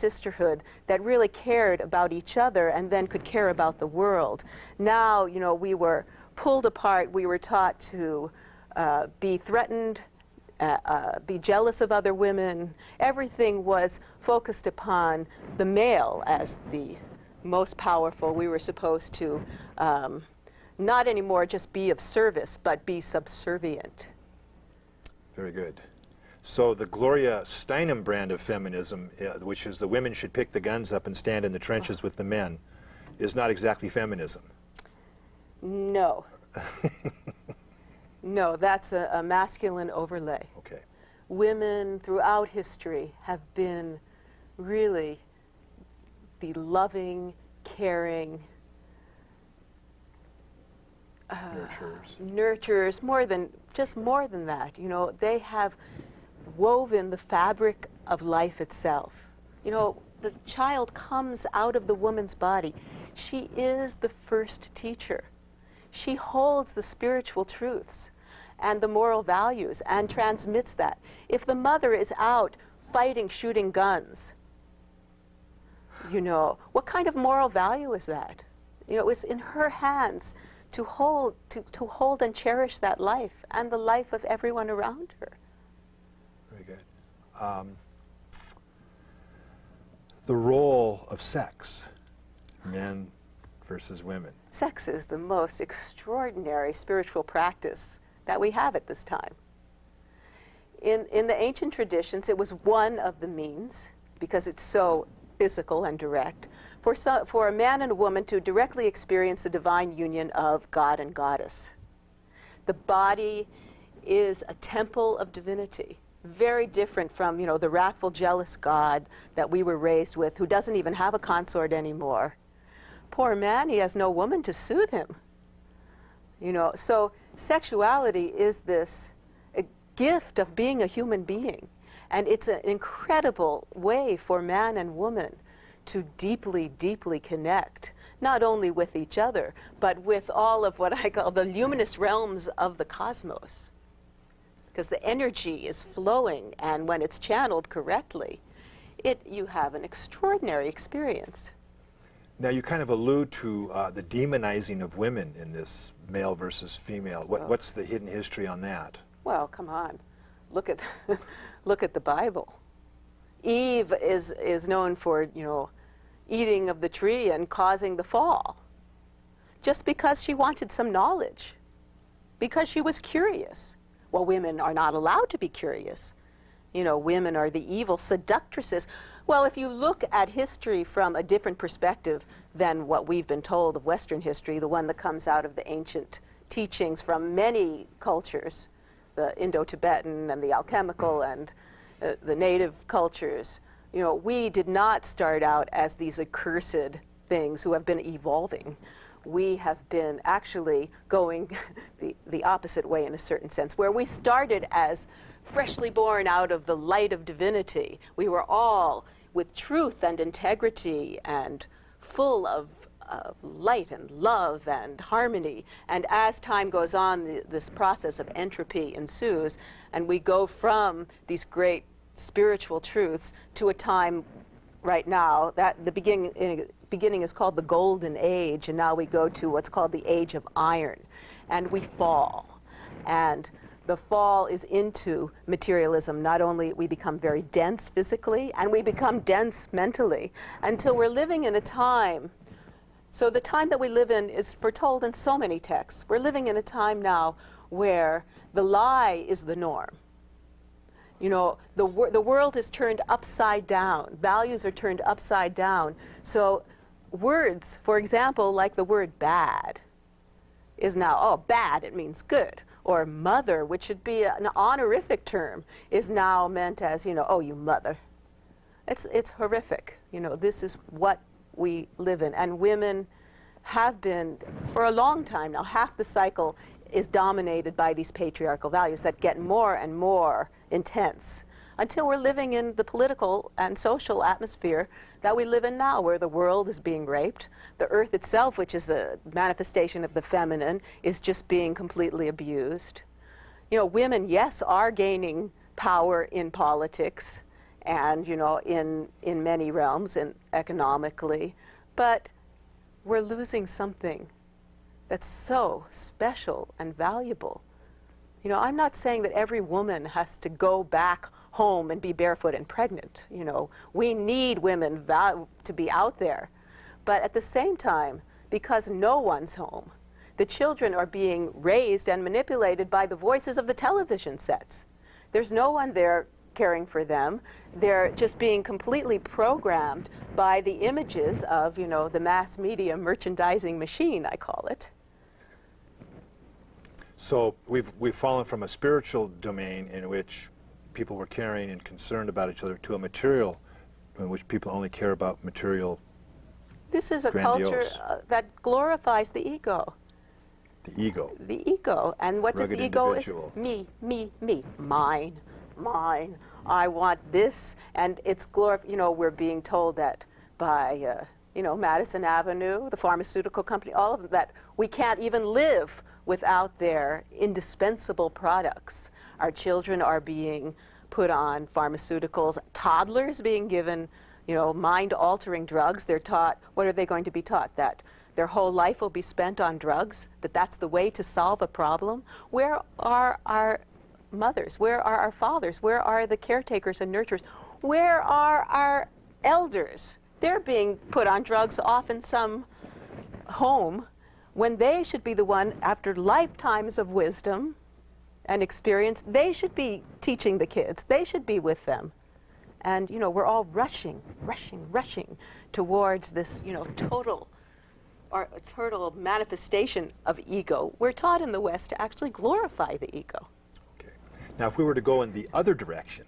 sisterhood that really cared about each other and then could care about the world. Now, you know, we were pulled apart. We were taught to be threatened, be jealous of other women. Everything was focused upon the male as the most powerful. We were supposed to not anymore just be of service, but be subservient. Very good. So the Gloria Steinem brand of feminism, which is the women should pick the guns up and stand in the trenches with the men, is not exactly feminism. No. No, that's a masculine overlay. Okay. Women throughout history have been really the loving, caring, nurturers, more than that. You know, they have woven the fabric of life itself. You know, the child comes out of the woman's body. She is the first teacher. She holds the spiritual truths and the moral values and transmits that. If the mother is out fighting, shooting guns, you know, what kind of moral value is that? You know, it was in her hands to hold and cherish that life and the life of everyone around her. Very good. The role of sex, men versus women. Sex is the most extraordinary spiritual practice that we have at this time. In the ancient traditions, it was one of the means, because it's so physical and direct, for a man and a woman to directly experience the divine union of God and goddess. The body is a temple of divinity, very different from, you know, the wrathful, jealous God that we were raised with, who doesn't even have a consort anymore. Poor man, he has no woman to soothe him. You know, so sexuality is this a gift of being a human being. And it's an incredible way for man and woman to deeply, deeply connect, not only with each other, but with all of what I call the luminous realms of the cosmos. Because the energy is flowing, and when it's channeled correctly, you have an extraordinary experience. Now you kind of allude to the demonizing of women in this male versus female. What's the hidden history on that? Well, come on. Look at look at the Bible. Eve is known for, you know, eating of the tree and causing the fall, just because she wanted some knowledge, because she was curious. Well, women are not allowed to be curious. You know, women are the evil seductresses. Well, if you look at history from a different perspective than what we've been told of Western history, the one that comes out of the ancient teachings from many cultures, the Indo-Tibetan and the alchemical and the native cultures, you know, we did not start out as these accursed things who have been evolving. We have been actually going the opposite way in a certain sense, where we started as freshly born out of the light of divinity. We were all with truth and integrity and full of light and love and harmony. And as time goes on, this process of entropy ensues, and we go from these great spiritual truths to a time right now that the beginning is called the Golden Age, and now we go to what's called the Age of Iron, and we fall. And the fall is into materialism. Not only we become very dense physically, and we become dense mentally, until we're living in a time. So the time that we live in is foretold in so many texts. We're living in a time now where the lie is the norm. You know, the world is turned upside down. Values are turned upside down. So words, for example, like the word bad, is now, oh, bad, it means good. Or mother, which should be an honorific term, is now meant as, you know, oh, you mother. It's horrific. You know, this is what we live in. And women have been, for a long time now, half the cycle is dominated by these patriarchal values that get more and more intense until we're living in the political and social atmosphere that we live in now, where the world is being raped. The earth itself, which is a manifestation of the feminine, is just being completely abused. You know, women, yes, are gaining power in politics. and, you know, in many realms, and economically, but we're losing something that's so special and valuable. You know, I'm not saying that every woman has to go back home and be barefoot and pregnant. You know, we need women to be out there. But at the same time, because no one's home, the children are being raised and manipulated by the voices of the television sets. There's no one there caring for them. They're just being completely programmed by the images of, you know, the mass media merchandising machine, I call it. So we've fallen from a spiritual domain in which people were caring and concerned about each other to a material in which people only care about material. This is a culture that glorifies the ego. The ego. The ego. And what does the ego is? Me, me, me. Mine, mine. I want this. And it's you know, we're being told that by, you know, Madison Avenue, the pharmaceutical company, all of that, we can't even live without their indispensable products. Our children are being put on pharmaceuticals, toddlers being given, you know, mind-altering drugs. They're taught, what are they going to be taught? That their whole life will be spent on drugs, that that's the way to solve a problem. Where are our mothers? Where are our fathers? Where are the caretakers and nurturers? Where are our elders? They're being put on drugs off in some home when they should be the one, after lifetimes of wisdom and experience, they should be teaching the kids. They should be with them. And, you know, we're all rushing towards this, you know, total manifestation of ego. We're taught in the West to actually glorify the ego. Okay. Now, if we were to go in the other direction,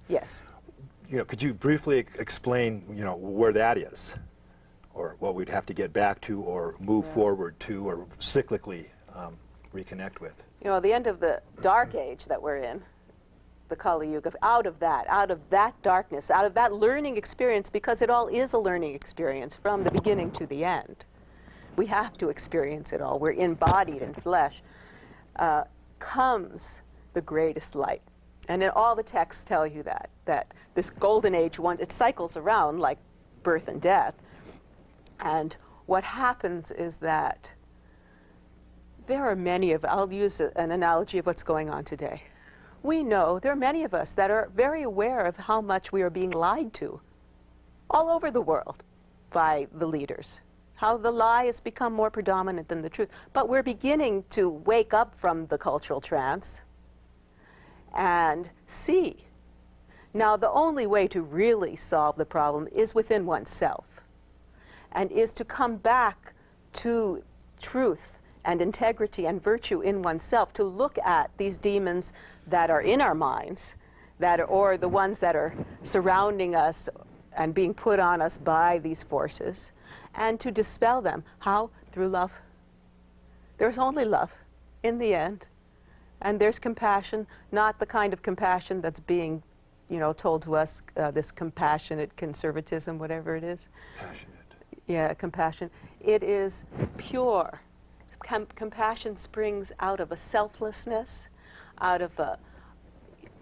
yes. You know, could you briefly explain, you know, where that is, or what we'd have to get back to, or move forward to, or cyclically reconnect with? You know, the end of the dark age that we're in, the Kali Yuga, out of that darkness, out of that learning experience, because it all is a learning experience from the beginning to the end. We have to experience it all. We're embodied in flesh. Comes the greatest light. And then all the texts tell you that this golden age, once it cycles around like birth and death. And what happens is that there are many of, I'll use an analogy of what's going on today. We know there are many of us that are very aware of how much we are being lied to all over the world by the leaders, how the lie has become more predominant than the truth. But we're beginning to wake up from the cultural trance and see. Now, the only way to really solve the problem is within oneself, and is to come back to truth and integrity and virtue in oneself, to look at these demons that are in our minds, or the ones that are surrounding us and being put on us by these forces, and to dispel them. How? Through love. There's only love in the end. And there's compassion, not the kind of compassion that's being, you know, told to us, this compassionate conservatism, whatever it is. Passionate. Yeah, compassion. It is pure. Compassion springs out of a selflessness, out of a,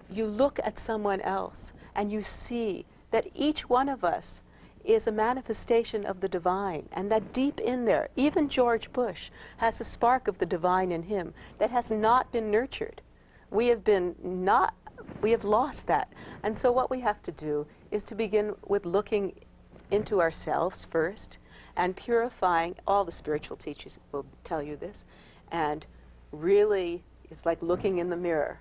you look at someone else and you see that each one of us is a manifestation of the divine, and that deep in there, even George Bush has a spark of the divine in him that has not been nurtured. We have lost that. And so what we have to do is to begin with looking into ourselves first and purifying. All the spiritual teachers will tell you this. And really, it's like looking in the mirror.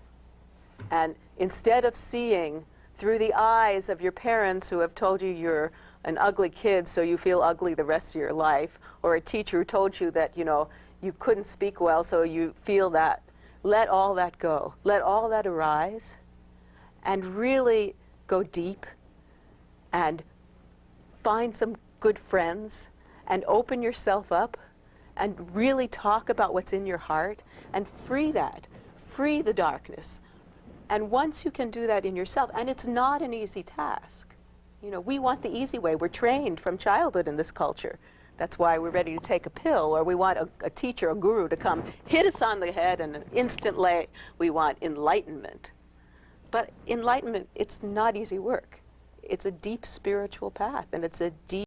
And instead of seeing through the eyes of your parents who have told you you're an ugly kid so you feel ugly the rest of your life, or a teacher who told you that, you know, you couldn't speak well so you feel that, let all that go. Let all that arise and really go deep and find some good friends and open yourself up and really talk about what's in your heart and free the darkness. And once you can do that in yourself, and it's not an easy task. You know, we want the easy way. We're trained from childhood in this culture. That's why we're ready to take a pill, or we want a teacher, a guru to come hit us on the head and instantly we want enlightenment. But enlightenment, it's not easy work. it's a deep spiritual path, and it's a deep